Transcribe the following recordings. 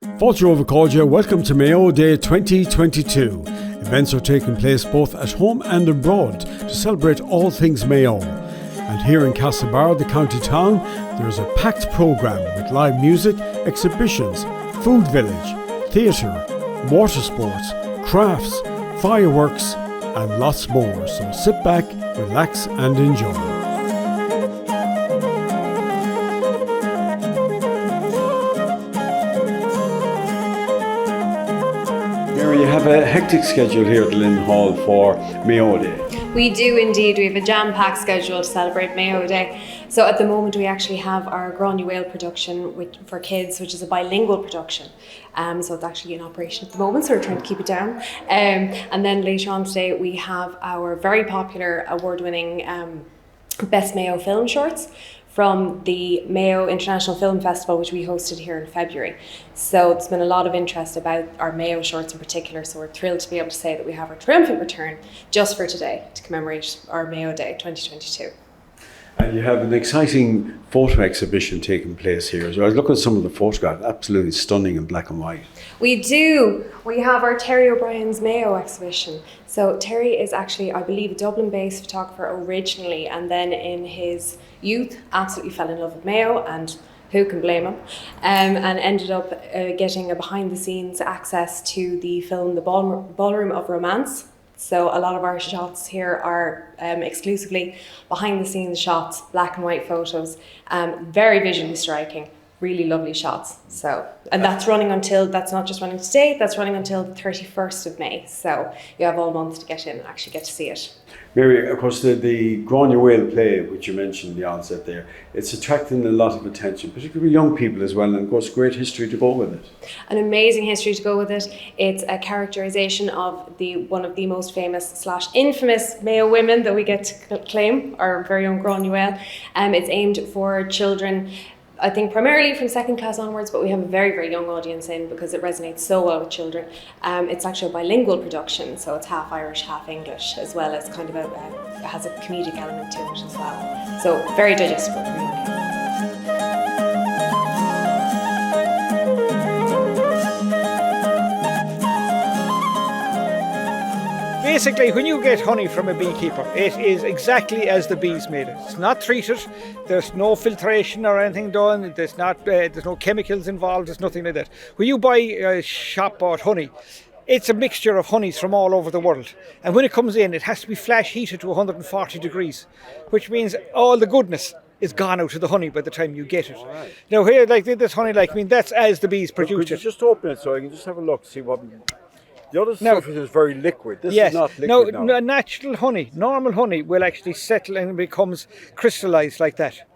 Fáilte Overcallja, welcome to Mayo Day 2022. Events are taking place both at home and abroad to celebrate all things Mayo. And here in Castlebar, the county town, there is a packed programme with live music, exhibitions, food village, theatre, water sports, crafts, fireworks and lots more. So sit back, relax and enjoy. You have a hectic schedule here at the Lynn Hall for Mayo Day. We do indeed. We have a jam-packed schedule to celebrate Mayo Day. So at the moment we actually have our Granuaile production for kids, which is a bilingual production. So it's actually in operation at the moment, so we're trying to keep it down. And then later on today we have our very popular award-winning Best Mayo film shorts from the Mayo International Film Festival, which we hosted here in February. So there's been a lot of interest about our Mayo shorts in particular, so we're thrilled to be able to say that we have our triumphant return just for today to commemorate our Mayo Day 2022. And you have an exciting photo exhibition taking place here. So I was looking at some of the photographs, absolutely stunning in black and white. We do. We have our Terry O'Brien's Mayo exhibition. So Terry is actually, I believe, a Dublin-based photographer originally, and then in his youth absolutely fell in love with Mayo, and who can blame him, and ended up getting a behind-the-scenes access to the film The Ballroom of Romance. So a lot of our shots here are exclusively behind-the-scenes shots, black and white photos, very visually striking, really lovely shots. So, and that's not just running today, that's running until the 31st of May. So you have all month to get in and actually get to see it. Mary, of course, the Granuaile play, which you mentioned in the onset there, it's attracting a lot of attention, particularly young people as well, and of course, great history to go with it. An amazing history to go with it. It's a characterization of one of the most famous / infamous Mayo women that we get to claim, our very own Granuaile. It's aimed for children, I think primarily from second class onwards, but we have a very, very young audience in because it resonates so well with children. It's actually a bilingual production, so it's half Irish, half English, as well as kind of it has a comedic element to it as well. So very digestible for young kids. Basically, when you get honey from a beekeeper, it is exactly as the bees made it. It's not treated, there's no filtration or anything done, there's no chemicals involved, there's nothing like that. When you buy shop-bought honey, it's a mixture of honeys from all over the world. And when it comes in, it has to be flash heated to 140 degrees, which means all the goodness is gone out of the honey by the time you get it. Right. Now here, like this honey, that's as the bees produce it. Could you just open it so I can just have a look, see what... The other stuff is very liquid. This yes. is not liquid now. No, natural honey, normal honey will actually settle and becomes crystallized like that.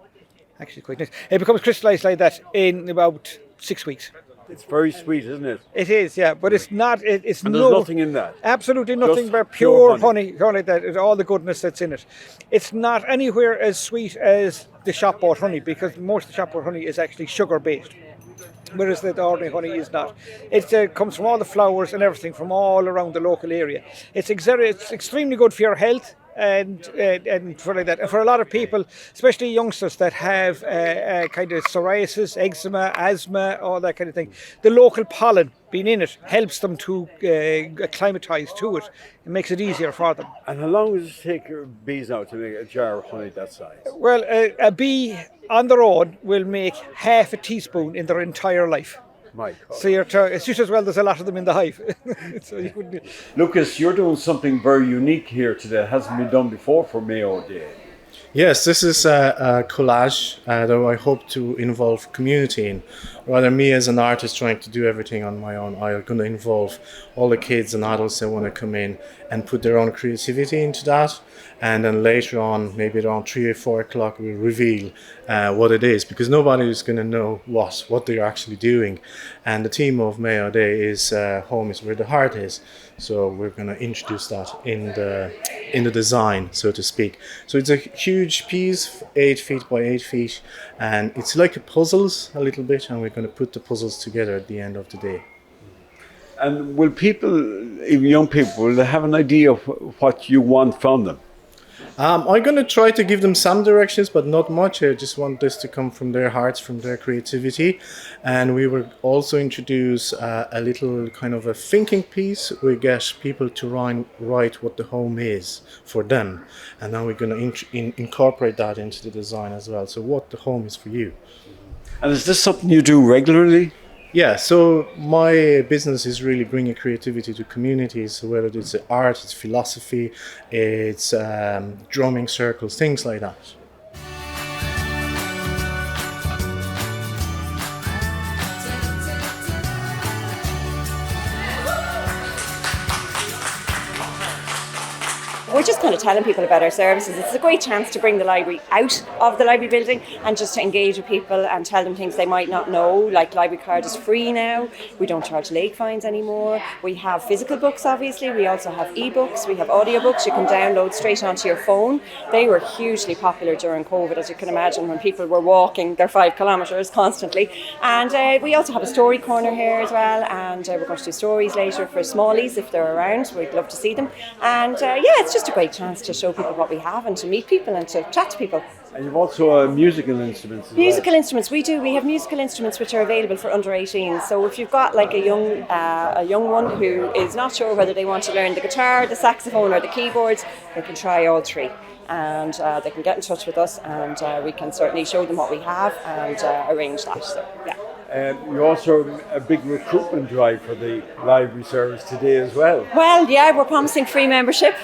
Actually quite nice. It becomes crystallized like that in about 6 weeks. It's very sweet, isn't it? It is, yeah, but it's not. There's nothing in that. Absolutely nothing but pure honey like that. It's all the goodness that's in it. It's not anywhere as sweet as the shop-bought honey, because most of the shop-bought honey is actually sugar-based, whereas the ordinary honey is not. It comes from all the flowers and everything from all around the local area. It's extremely good for your health and for like that. And for a lot of people, especially youngsters that have kind of psoriasis, eczema, asthma, all that kind of thing, the local pollen being in it helps them to acclimatise to it. It makes it easier for them. And how long does it take your bees out to make a jar of honey that size? Well, a bee on their own will make half a teaspoon in their entire life. My God. So it's just as well there's a lot of them in the hive. So Lucas, you're doing something very unique here today. It hasn't been done before for Mayo Day. Yes, this is a collage that I hope to involve community in. Rather me as an artist trying to do everything on my own, I'm going to involve all the kids and adults that want to come in and put their own creativity into that. And then later on, maybe around 3 or 4 o'clock, we'll reveal what it is, because nobody is going to know what they're actually doing. And the theme of Mayo Day is home is where the heart is. So we're going to introduce that in the design, so to speak. So it's a huge piece, 8 feet by 8 feet, and it's like puzzles a little bit, and we're going to put the puzzles together at the end of the day. And will people, even young people, will they have an idea of what you want from them? I'm going to try to give them some directions, but not much. I just want this to come from their hearts, from their creativity. And we will also introduce a little kind of a thinking piece. We get people to write what the home is for them. And now we're going to incorporate that into the design as well. So what the home is for you. And is this something you do regularly? Yeah, so my business is really bringing creativity to communities, so whether it's art, it's philosophy, it's drumming circles, things like that. We're just kind of telling people about our services. It's a great chance to bring the library out of the library building and just to engage with people and tell them things they might not know, like library card is free now. We don't charge late fines anymore. We have physical books, obviously. We also have e-books. We have audiobooks you can download straight onto your phone. They were hugely popular during COVID, as you can imagine, when people were walking their 5 kilometres constantly. And we also have a story corner here as well, and we're going to do stories later for smallies if they're around. We'd love to see them. And it's just a great chance to show people what we have and to meet people and to chat to people. And you've also musical instruments as Musical instruments, we do. We have musical instruments which are available for under 18. So if you've got like a young one who is not sure whether they want to learn the guitar, the saxophone or the keyboards, they can try all three. And they can get in touch with us and we can certainly show them what we have and arrange that. So, yeah. You're also a big recruitment drive for the library service today as well. Well, yeah, we're promising free membership,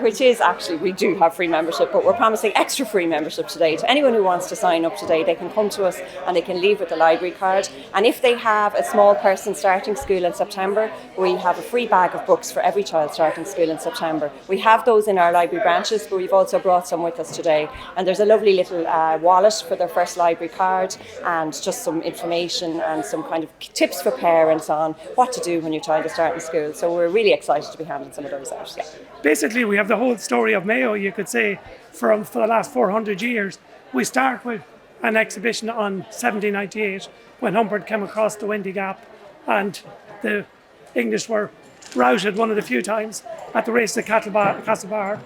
which is actually, we do have free membership, but we're promising extra free membership today. To anyone who wants to sign up today, they can come to us and they can leave with a library card. And if they have a small person starting school in September, we have a free bag of books for every child starting school in September. We have those in our library branches, but we've also brought some with us today. And there's a lovely little wallet for their first library card and just some information and some kind of tips for parents on what to do when your child is starting school. So we're really excited to be handing some of those out. Yeah. Basically, we have the whole story of Mayo, you could say, for the last 400 years. We start with an exhibition on 1798 when Humbert came across the Windy Gap and the English were routed one of the few times at the race at Castlebar.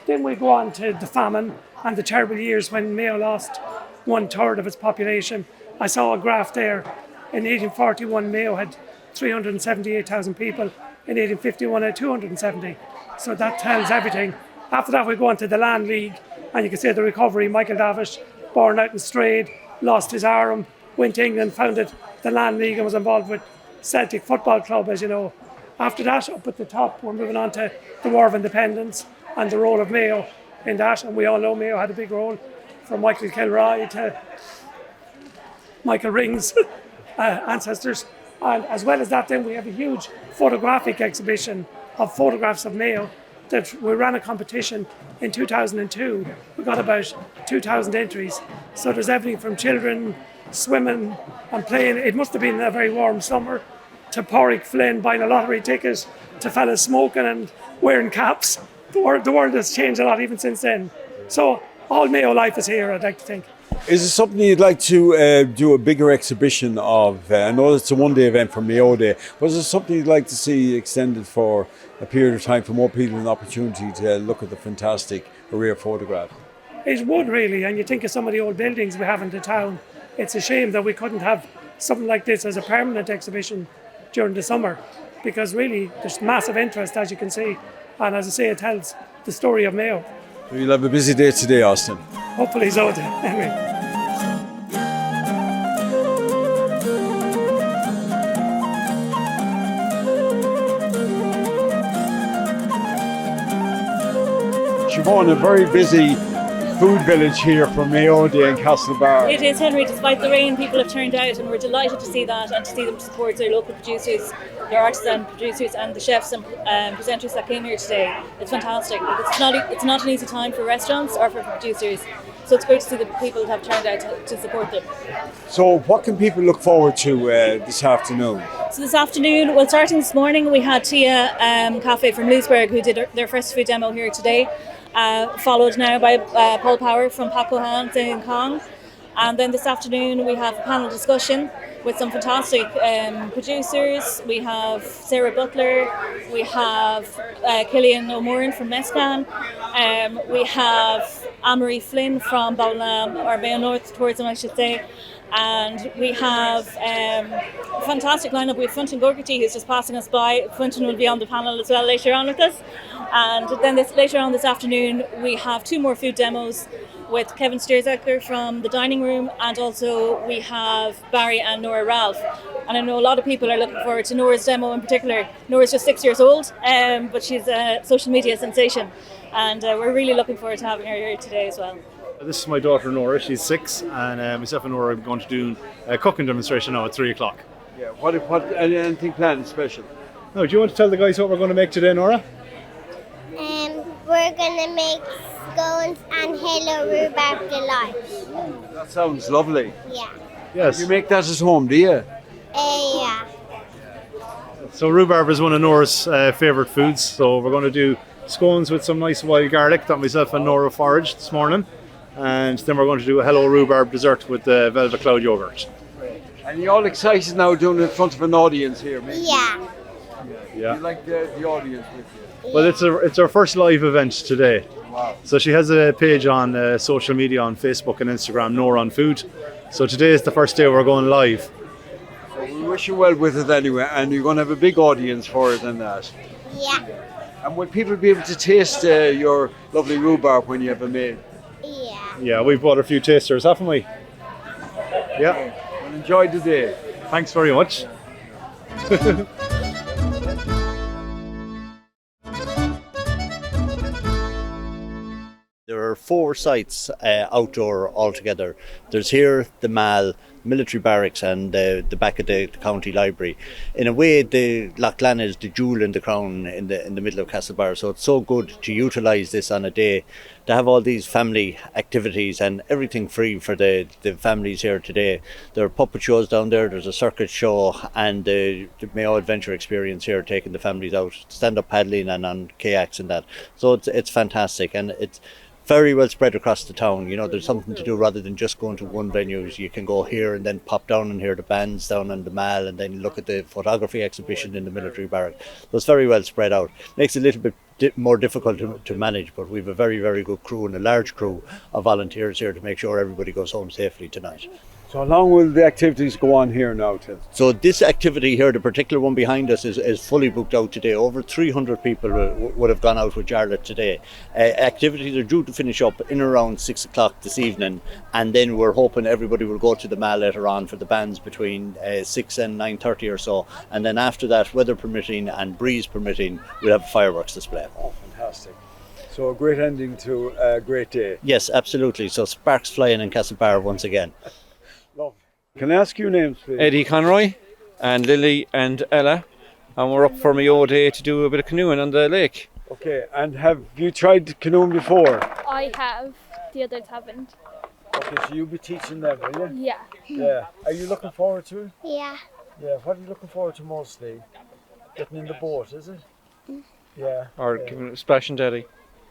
Then we go on to the famine and the terrible years when Mayo lost 1/3 of its population. I saw a graph there. In 1841, Mayo had 378,000 people. In 1851, it had 270. So that tells everything. After that, we go on to the Land League, and you can see the recovery. Michael Davitt, born out in Strayed, lost his arm, went to England, founded the Land League, and was involved with Celtic Football Club, as you know. After that, up at the top, we're moving on to the War of Independence and the role of Mayo in that. And we all know Mayo had a big role, from Michael Kilroy to Michael Ring's ancestors. And as well as that, then we have a huge photographic exhibition of photographs of Mayo that we ran a competition in 2002. We got about 2,000 entries. So there's everything from children swimming and playing. It must have been a very warm summer, to Pádraig Flynn buying a lottery ticket, to fellas smoking and wearing caps. The world has changed a lot even since then. So all Mayo life is here, I'd like to think. Is it something you'd like to do a bigger exhibition of? I know it's a one-day event for Mayo Day, but is it something you'd like to see extended for a period of time for more people an opportunity to look at the fantastic array of photographs? It would really, and you think of some of the old buildings we have in the town. It's a shame that we couldn't have something like this as a permanent exhibition during the summer, because really there's massive interest, as you can see, and as I say, it tells the story of Mayo. So you'll have a busy day today, Austin. Hopefully so. Anyway. Siobhan, a very busy food village here for Mayo Day in Castlebar. It is, Henry. Despite the rain, people have turned out, and we're delighted to see that and to see them support their local producers, their artisan producers, and the chefs and presenters that came here today. It's fantastic. It's not an easy time for restaurants or for producers, so it's great to see the people that have turned out to support them. So, what can people look forward to this afternoon? So this afternoon, well, starting this morning, we had Tia Cafe from Lewisburg who did their first food demo here today. Followed now by Paul Power from Pak Kohan in Kong. And then this afternoon we have a panel discussion with some fantastic producers. We have Sarah Butler, we have Killian O'Moran from Mescan, We have Anne-Marie Flynn from Ballinam, or Mayo North Tourism, I should say. And we have a fantastic lineup. We have Funton Gogarty, who's just passing us by. Funton will be on the panel as well later on with us. And then later on this afternoon, we have 2 more food demos with Kevin Steerzecker from the dining room, and also we have Barry and Nora Ralph. And I know a lot of people are looking forward to Nora's demo in particular. Nora's just 6 years old, but she's a social media sensation. And we're really looking forward to having her here today as well. This is my daughter Nora, she's 6, and myself and Nora are going to do a cooking demonstration now at 3 o'clock. Yeah, what anything planned special? Now, do you want to tell the guys what we're going to make today, Nora? We're going to make scones and hello rhubarb delight. That sounds lovely. Yeah. Yes. You make that at home, do you? Yeah. So rhubarb is one of Nora's favourite foods, so we're going to do scones with some nice wild garlic that myself and Nora foraged this morning. And then we're going to do a hello rhubarb dessert with the velvet cloud yogurt. And you're all excited now doing it in front of an audience here, maybe? Yeah. Yeah. You like the audience with you? Well, it's our first live event today. Wow. So she has a page on social media on Facebook and Instagram, Nora on Food. So today is the first day we're going live. So we wish you well with it anyway, and you're going to have a big audience for it and that. Yeah. And will people be able to taste your lovely rhubarb when you have it made? Yeah. Yeah, we've bought a few tasters, haven't we? Yeah. Well, enjoy the day. Thanks very much. There are 4 sites outdoor altogether. There's here the Mall, military barracks, and the back of the county library. In a way, the Lochlan is the jewel in the crown in the middle of Castlebar. So it's so good to utilise this on a day to have all these family activities and everything free for the families here today. There are puppet shows down there. There's a circuit show and the Mayo Adventure Experience here, taking the families out, stand-up paddling and on kayaks and that. So it's fantastic, and it's very well spread across the town. You know, there's something to do rather than just going to one venue. You can go here and then pop down and hear the bands down in the Mall, and then look at the photography exhibition in the military barrack. So it's very well spread out. Makes it a little bit more difficult to manage, but we've a very, very good crew and a large crew of volunteers here to make sure everybody goes home safely tonight. So how long will the activities go on here now, Tim? So this activity here, the particular one behind us, is fully booked out today. Over 300 people would have gone out with Jarlath today. Activities are due to finish up in around 6 o'clock this evening, and then we're hoping everybody will go to the Mall later on for the bands between 6 and 9:30 or so, and then after that, weather permitting and breeze permitting, we'll have a fireworks display. Oh, fantastic. So a great ending to a great day. Yes, absolutely. So sparks flying in Castlebar once again. Lovely. Can I ask your names, please? Eddie Conroy and Lily and Ella, and we're up for Mayo Day to do a bit of canoeing on the lake. Okay, and have you tried canoeing before? I have, the others haven't. Okay, so you'll be teaching them, will you? Yeah. Yeah. Are you looking forward to it? Yeah. Yeah, what are you looking forward to mostly? Getting in the boat, is it? Yeah. Or yeah. giving it a splash and daddy.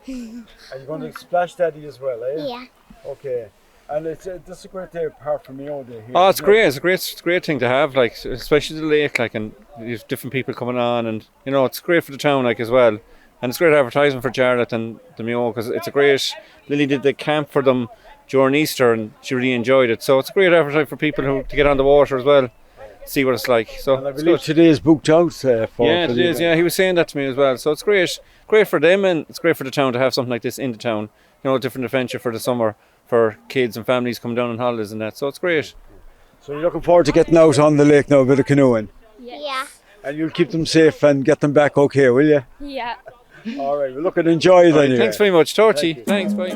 Are you going to splash daddy as well, are you? Yeah. Okay. And this is a great day apart from Mayo Day here. Oh, it's great. It's a great thing to have, like, especially the lake, like, and there's different people coming on, and you know, it's great for the town, like, as well. And it's great advertising for Jarlath and the Mayo, because it's a great. Lily did the camp for them during Easter, and she really enjoyed it. So it's a great advertising for people to get on the water as well, see what it's like. So and I believe today is booked out for. Yeah, it is. Yeah, he was saying that to me as well. So it's great for them, and it's great for the town to have something like this in the town. You know, a different adventure for the summer, for kids and families coming down on holidays and that. So it's great. So you're looking forward to getting out on the lake now, a bit of canoeing? Yeah. And you'll keep them safe and get them back okay, will you? Yeah. All right, well, look and enjoy it anyway. Thanks very much, Torchy. Thanks, bye.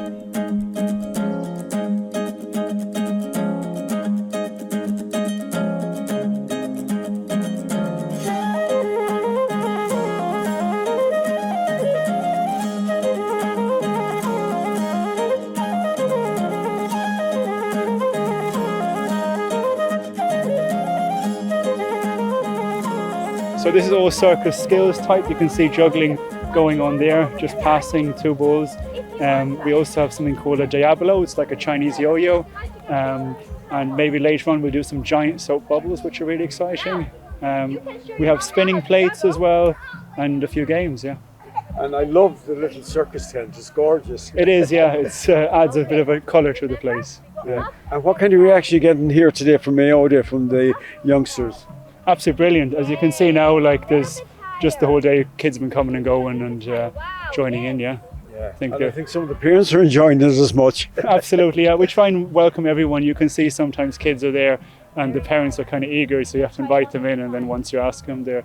So this is all circus skills type. You can see juggling going on there, just passing 2 balls. We also have something called a Diaspora. It's like a Chinese yo-yo. And maybe later on we'll do some giant soap bubbles, which are really exciting. We have spinning plates as well, and a few games, yeah. And I love the little circus tent. It's gorgeous. It is, yeah. It adds a bit of a colour to the place. Yeah. And what kind of reaction are you getting here today from Mayo Day, from the youngsters? Absolutely brilliant. As you can see now, like there's just the whole day, kids have been coming and going and joining in, yeah. I think some of the parents are enjoying this as much. Absolutely, yeah. We try and welcome everyone. You can see sometimes kids are there and the parents are kind of eager, so you have to invite them in, and then once you ask them, they're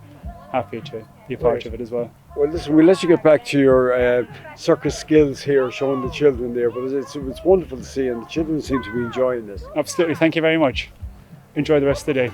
happy to be a part of it as well. Well, listen, we'll let you get back to your circus skills here, showing the children there, but it's wonderful to see, and the children seem to be enjoying this. Absolutely, thank you very much. Enjoy the rest of the day.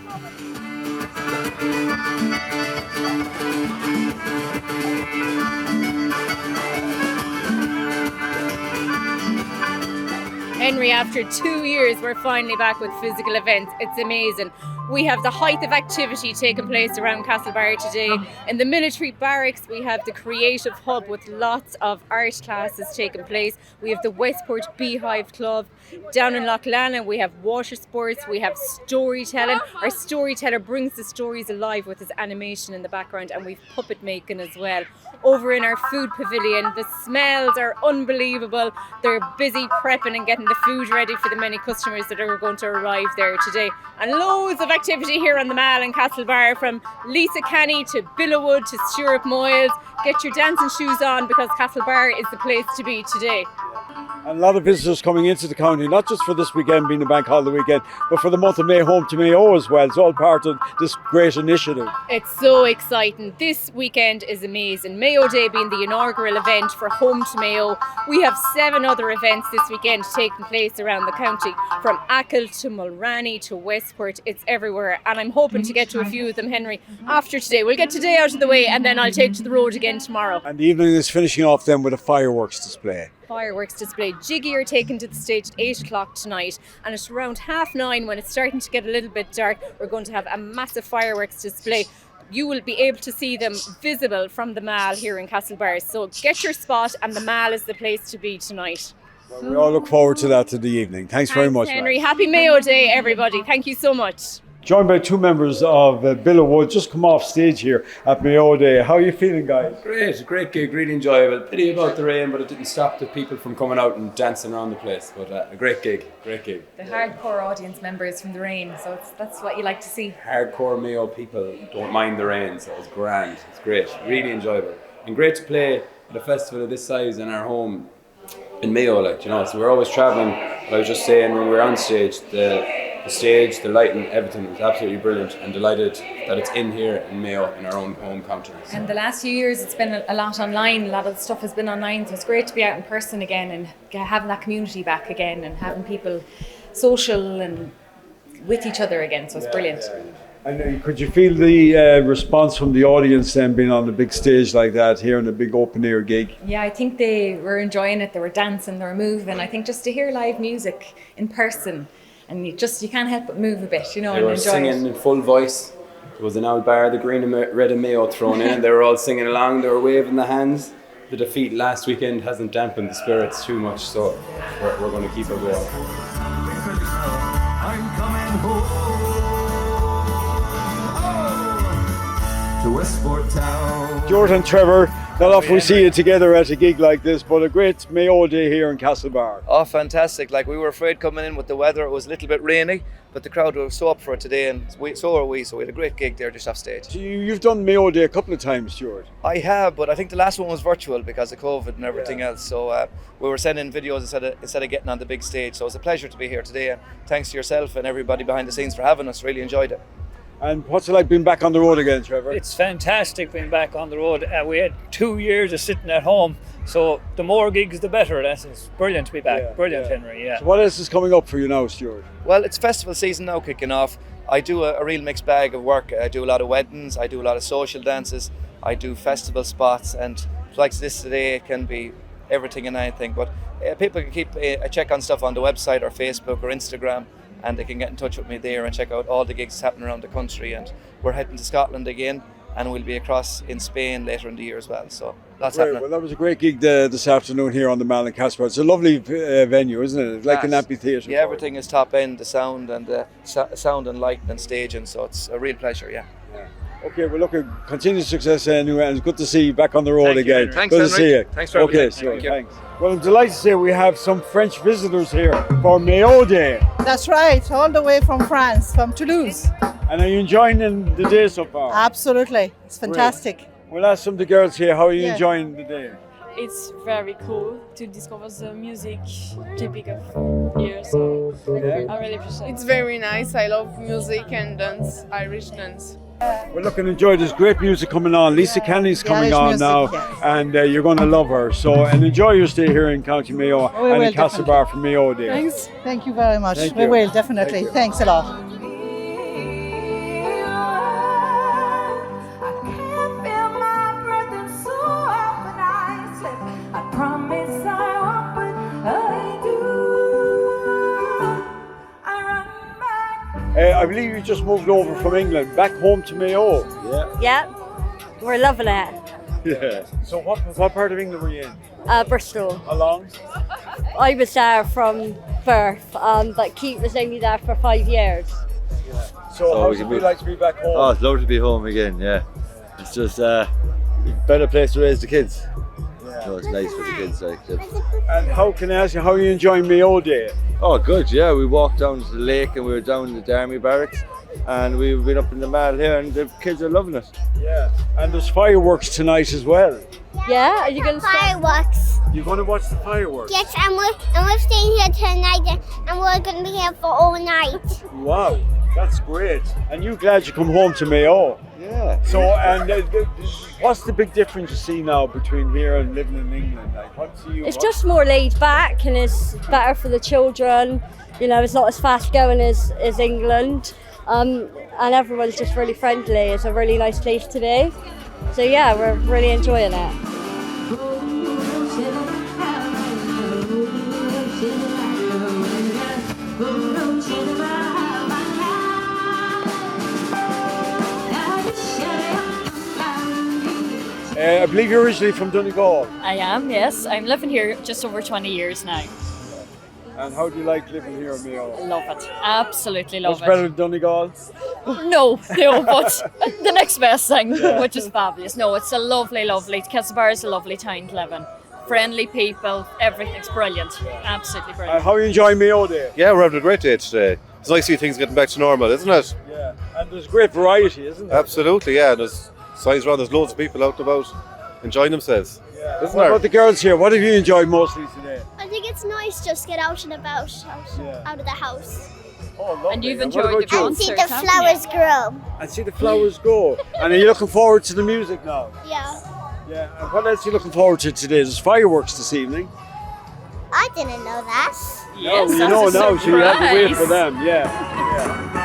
Henry, after 2 years, we're finally back with physical events. It's amazing. We have the height of activity taking place around Castlebar today. In the military barracks, we have the creative hub with lots of art classes taking place. We have the Westport Beehive Club. Down in Loughlana, we have Watersports, we have storytelling. Our storyteller brings the stories alive with his animation in the background, and we've puppet making as well. Over in our food pavilion, the smells are unbelievable. They're busy prepping and getting the food ready for the many customers that are going to arrive there today. And loads of activity here on the Mall in Castlebar, from Lisa Canny to Billowood to Stuart Moyles. Get your dancing shoes on, because Castlebar is the place to be today. And a lot of visitors coming into the county, not just for this weekend being a bank holiday weekend, but for the month of May, home to Mayo as well. It's all part of this great initiative. It's so exciting. This weekend is amazing. Mayo Day being the inaugural event for Home to Mayo. We have 7 other events this weekend taking place around the county, from Achill to Mulranny to Westport. It's everywhere, and I'm hoping to get to a few of them, Henry, after today. We'll get today out of the way, and then I'll take to the road again tomorrow. And the evening is finishing off then with a fireworks display. Fireworks display. Jiggy are taken to the stage at 8 o'clock tonight, and at around 9:30, when it's starting to get a little bit dark, we're going to have a massive fireworks display. You will be able to see them visible from the Mall here in Castlebar. So get your spot, and the Mall is the place to be tonight. Well, we all look forward to that in the evening. Thanks very much, Henry. Happy Mayo Day, everybody. Thank you so much. Joined by 2 members of Billowood, just come off stage here at Mayo Day. How are you feeling, guys? Great gig, really enjoyable. Pity about the rain, but it didn't stop the people from coming out and dancing around the place. But a great gig. The hardcore audience members from the rain, so that's what you like to see. Hardcore Mayo people don't mind the rain, so it's grand. It's great, really enjoyable. And great to play at a festival of this size in our home in Mayo, so we're always travelling. But I was just saying, when we were on stage, the stage, the lighting, everything was absolutely brilliant, and delighted that it's in here in Mayo, in our own home county. And the last few years it's been a lot online, a lot of the stuff has been online, so it's great to be out in person again and having that community back again and having people social and with each other again, so it's brilliant. And could you feel the response from the audience then, being on a big stage like that, here in a big open air gig? Yeah, I think they were enjoying it, they were dancing, they were moving. I think just to hear live music in person, and you can't help but move a bit, They and were enjoy singing it. in full voice. There was an old bar, the green and red and Mayo thrown in, and they were all singing along, they were waving the hands. The defeat last weekend hasn't dampened the spirits too much, so we're going to keep it going. I'm coming home to Westport Town. George and Trevor, not often we see you together at a gig like this, but a great Mayo Day here in Castlebar. Oh, fantastic. We were afraid coming in with the weather. It was a little bit rainy, but the crowd were so up for it today, and so are we. So we had a great gig there just off stage. So you've done Mayo Day a couple of times, Stuart. I have, but I think the last one was virtual because of COVID and everything else. So we were sending videos instead of getting on the big stage. So it was a pleasure to be here today, and thanks to yourself and everybody behind the scenes for having us. Really enjoyed it. And what's it like being back on the road again, Trevor? It's fantastic being back on the road. We had 2 years of sitting at home, so the more gigs the better. It's brilliant to be back. Brilliant, Henry. Yeah. So what else is coming up for you now, Stuart? Well, it's festival season now kicking off. I do a real mixed bag of work. I do a lot of weddings, I do a lot of social dances, I do festival spots, and like this today, it can be everything and anything. But people can keep a check on stuff on the website or Facebook or Instagram, and they can get in touch with me there and check out all the gigs happening around the country. And we're heading to Scotland again, and we'll be across in Spain later in the year as well. So lots happening. Well, that was a great gig this afternoon here on the Mall in Castlebar. It's a lovely venue, isn't it? It's like an amphitheatre. Yeah, everything is top end, the sound and light and staging. So it's a real pleasure. Yeah. Okay, well, look, continued success anyway, and it's good to see you back on the road Thank you, again. Henry. Thanks, good to Henry. see you. Thanks for having Okay, me. so Thank you. thanks. Well, I'm delighted to say we have some French visitors here for Mayo Day. That's right, all the way from France, from Toulouse. And are you enjoying the day so far? Absolutely, it's fantastic. Great. We'll ask some of the girls here, how are you Yeah. enjoying the day? It's very cool to discover the music typical of here, so I really appreciate it. It's very nice. I love music and dance, Irish dance. Well, look and enjoy. There's great music coming on. Lisa Kenny's coming Irish on music, now, yes. and you're going to love her. So, and enjoy your stay here in County Mayo We and will, in Castlebar for Mayo Day. Thanks. Thank you very much. Thank We you. will, definitely. Thank you. Thanks a lot. I believe you just moved over from England, back home to Mayo. Yeah. Yeah, we're loving it. Yeah. So what part of England were you in? Bristol. How long? I was there from birth, but Keith was only there for 5 years. So how's it like to be back home? Oh, it's lovely to be home again, yeah. It's just a better place to raise the kids. Yeah. So it's nice for the kids. And how can I ask you, how are you enjoying Mayo Day? Oh, good, yeah. We walked down to the lake and we were down at the army barracks and we've been up in the mall here and the kids are loving it. Yeah. And there's fireworks tonight as well. Yeah, are you going to Fireworks. You're going to watch the fireworks? Yes, and we're staying here tonight, and we're going to be here for all night. Wow, that's great. And you glad you come home to Mayo? Yeah. So, and what's the big difference you see now between here and living in England? Like, It's just more laid back and it's better for the children. You know, it's not as fast going as England. And everyone's just really friendly. It's a really nice place to be. So yeah, we're really enjoying it. I believe you're originally from Donegal. I am, yes. I'm living here just over 20 years now. And how do you like living here in Mayo? Love it. Absolutely love What's it. better than Donegal? No, but the next best thing, which is fabulous. No, it's a lovely, Castlebar is a lovely town to live in. Friendly people, everything's brilliant. Absolutely brilliant. How are you enjoying Mayo Day? Yeah, we're having a great day today. It's nice to see things getting back to normal, isn't it? Yeah, and there's great variety, isn't there? Absolutely, yeah. There's signs around, there's loads of people out and about enjoying themselves. Yeah. Isn't What there? about the girls here? What have you enjoyed mostly today? I think it's nice just get out and about, out of the house. Oh, lovely. And you've what enjoyed about the you? And see concert, the haven't flowers you? grow. And see the flowers go. And are you looking forward to the music now? Yeah. Yeah. And what else are you looking forward to today? There's fireworks this evening. I didn't know that. Yes, you that's know a now, so you have to wait surprise. for them. Yeah.